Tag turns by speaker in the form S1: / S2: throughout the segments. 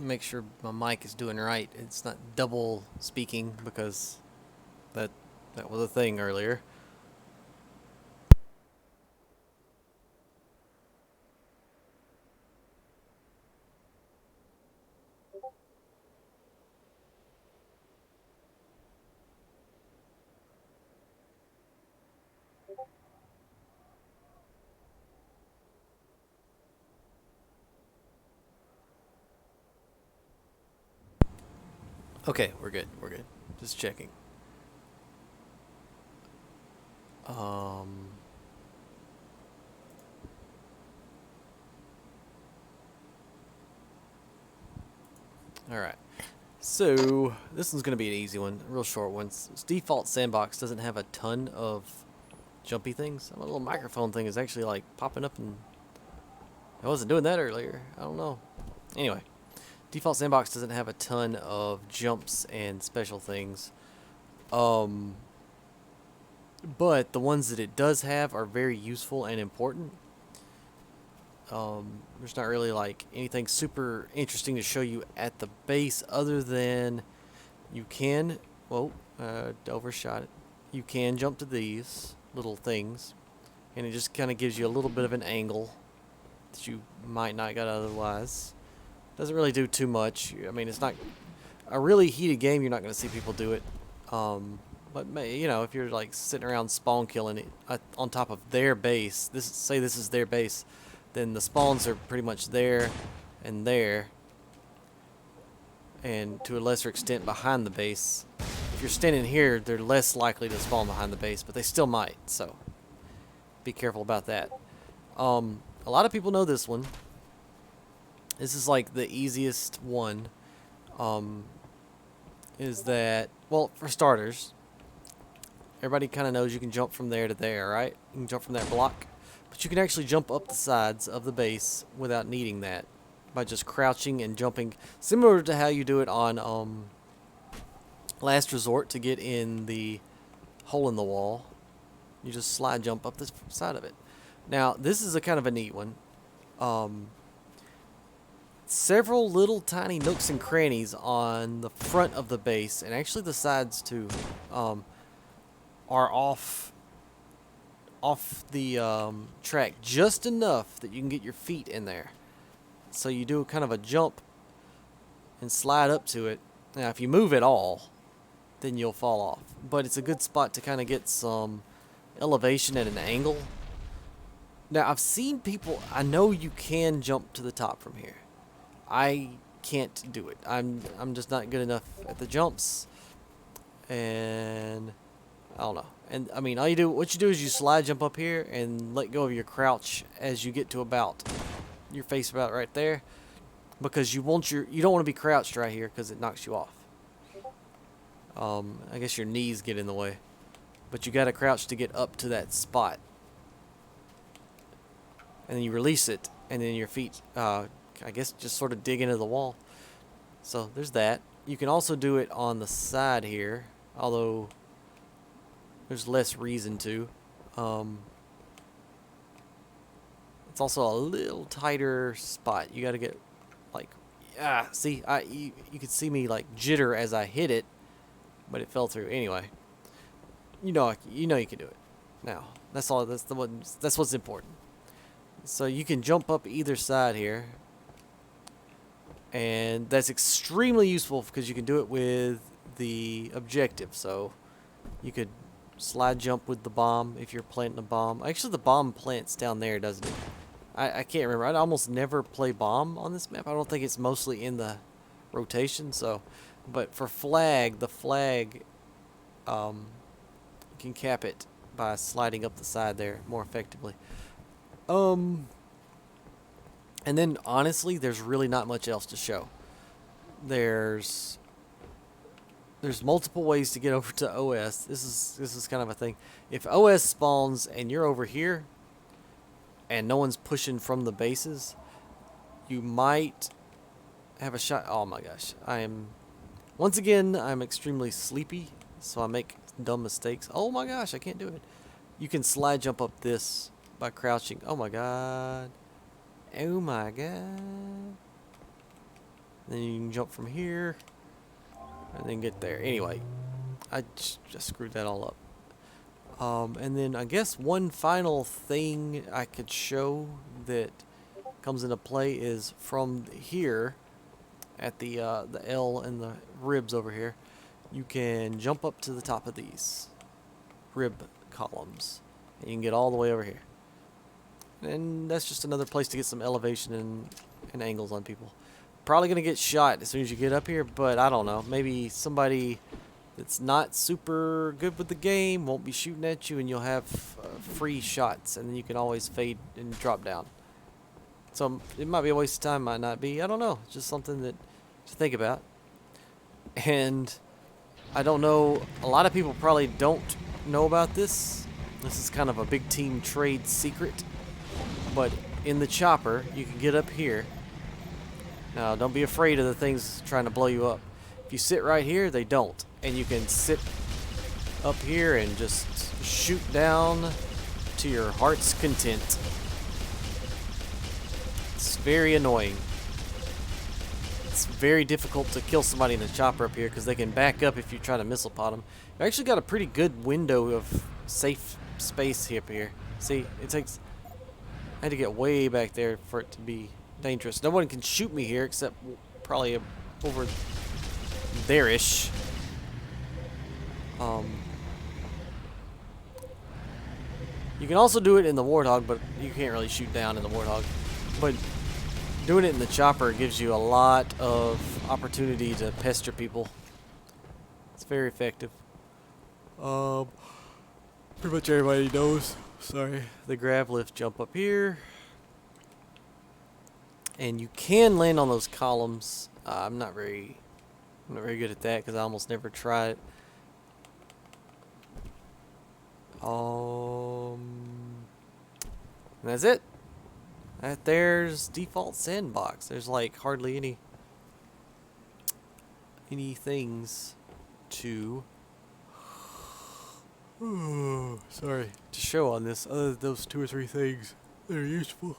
S1: Make sure my mic is doing right. It's not double speaking because that that was a thing earlier. Okay, we're good. We're good. Just checking. Um, all right. So this one's gonna be an easy one, a real short one. Default Sandbox doesn't have a ton of jumpy things. My little microphone thing is actually like popping up, and I wasn't doing that earlier. I don't know. Anyway, Default Sandbox doesn't have a ton of jumps and special things. Um, but the ones that it does have are very useful and important. There's not really like anything super interesting to show you at the base other than you can, whoa, overshot it. You can jump to these little things, and it just kind of gives you a little bit of an angle that you might not got otherwise. Doesn't really do too much. I mean, it's not a really heated game. You're not going to see people do it. But you know, if you're like sitting around spawn killing it on top of their base, this is their base, then the spawns are pretty much there and there, and to a lesser extent behind the base. If you're standing here, they're less likely to spawn behind the base, but they still might. So be careful about that. A lot of people know this one. This is like the easiest one. Is that, well, for starters, everybody kind of knows you can jump from there to there, right? You can jump from that block. But you can actually jump up the sides of the base without needing that by just crouching and jumping, similar to how you do it on Last Resort to get in the hole in the wall. You just slide jump up the side of it. Now, this is a kind of a neat one. Several little tiny nooks and crannies on the front of the base, and actually the sides too, are off the track just enough that you can get your feet in there. So you do kind of a jump and slide up to it. Now, if you move at all, then you'll fall off. But it's a good spot to kind of get some elevation at an angle. Now, I've seen people, I know you can jump to the top from here. I can't do it. I'm just not good enough at the jumps. And I don't know. And I mean, what you do is you slide jump up here and let go of your crouch as you get to about your face about right there, because you don't want to be crouched right here because it knocks you off. I guess your knees get in the way, but you got to crouch to get up to that spot, and then you release it, and then your feet, I guess, just sort of dig into the wall. So there's that. You can also do it on the side here, although there's less reason to. It's also a little tighter spot. You got to get like, see, you could see me like jitter as I hit it, but it fell through anyway. You know you can do it. Now that's all. That's what's important. So you can jump up either side here, and that's extremely useful because you can do it with the objective. So you could slide jump with the bomb if you're planting a bomb. Actually, the bomb plants down there, doesn't it? I can't remember. I almost never play bomb on this map. I don't think it's mostly in the rotation. So, but for flag, the flag can cap it by sliding up the side there more effectively. And then honestly, there's really not much else to show. There's multiple ways to get over to OS. This is kind of a thing. If OS spawns and you're over here and no one's pushing from the bases, you might have a shot. Oh my gosh. Once again, I'm extremely sleepy, so I make dumb mistakes. Oh my gosh, I can't do it. You can slide jump up this by crouching. Oh my god. Oh my god. Then you can jump from here and then get there. Anyway, I just screwed that all up. And then I guess one final thing I could show that comes into play is from here at the L and the ribs over here. You can jump up to the top of these rib columns, and you can get all the way over here. And that's just another place to get some elevation and angles on people. Probably gonna get shot as soon as you get up here, but I don't know. Maybe somebody that's not super good with the game won't be shooting at you, and you'll have free shots, and then you can always fade and drop down. So it might be a waste of time, might not be. I don't know. It's just something that to think about. And I don't know. A lot of people probably don't know about this. This is kind of a big team trade secret. But in the chopper, you can get up here. Now, don't be afraid of the things trying to blow you up. If you sit right here, they don't. And you can sit up here and just shoot down to your heart's content. It's very annoying. It's very difficult to kill somebody in the chopper up here because they can back up if you try to missile pot them. You actually got a pretty good window of safe space up here. See, it takes... I had to get way back there for it to be dangerous. No one can shoot me here except probably over there-ish. You can also do it in the Warthog, but you can't really shoot down in the Warthog. But doing it in the chopper gives you a lot of opportunity to pester people. It's very effective. Pretty much everybody knows. Sorry. The grab lift jump up here. And you can land on those columns. I'm not very good at that because I almost never try it. And that's it. There's default Sandbox. There's like hardly any things to sorry, to show on this other than those 2 or 3 things that are useful.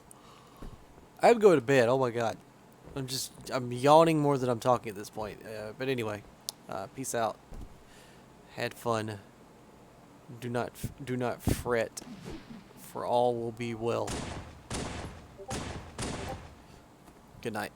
S1: I'd go to bed. Oh my god. I'm yawning more than I'm talking at this point. But anyway, peace out. Had fun. Do not fret, for all will be well. Good night.